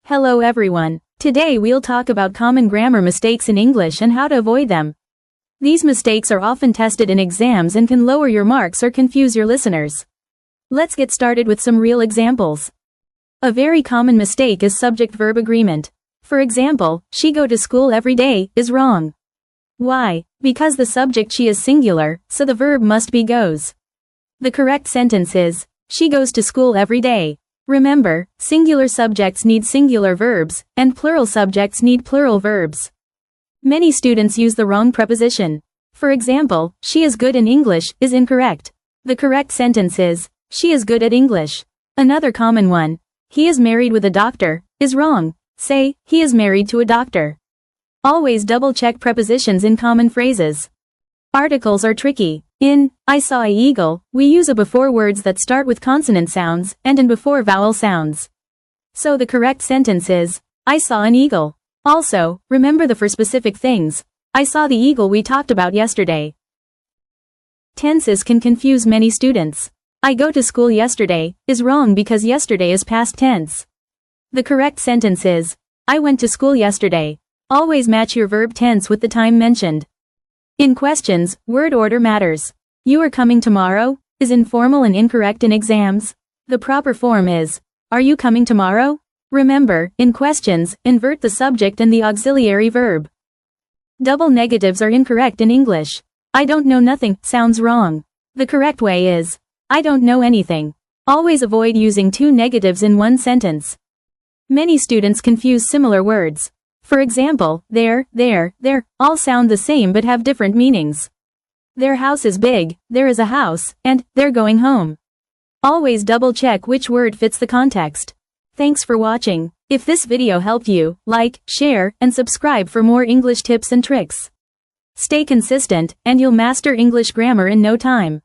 Hello everyone. Today we'll talk about common grammar mistakes in English and how to avoid them. These mistakes are often tested in exams and can lower your marks or confuse your listeners. Let's get started with some real examples. A very common mistake is subject-verb agreement. For example, she go to school every day is wrong. Why? Because the subject she is singular, so the verb must be goes. The correct sentence is, she goes to school every day. Remember, singular subjects need singular verbs, and plural subjects need plural verbs. Many students use the wrong preposition. For example, she is good in English is incorrect. The correct sentence is, she is good at English. Another common one, he is married with a doctor, is wrong. Say, he is married to a doctor. Always double-check prepositions in common phrases. Articles are tricky. In I saw an eagle, we use a before words that start with consonant sounds and in before vowel sounds. So the correct sentence is, I saw an eagle. Also, remember the for specific things. I saw the eagle we talked about yesterday. Tenses can confuse many students. I go to school yesterday is wrong because yesterday is past tense. The correct sentence is, I went to school yesterday. Always match your verb tense with the time mentioned. In questions, word order matters. You are coming tomorrow is informal and incorrect in exams. The proper form is, are you coming tomorrow? Remember, in questions, invert the subject and the auxiliary verb. Double negatives are incorrect in English. I don't know nothing sounds wrong. The correct way is, I don't know anything. Always avoid using two negatives in one sentence. Many students confuse similar words. For example, there, all sound the same but have different meanings. Their house is big, there is a house, and they're going home. Always double check which word fits the context. Thanks for watching. If this video helped you, like, share, and subscribe for more English tips and tricks. Stay consistent, and you'll master English grammar in no time.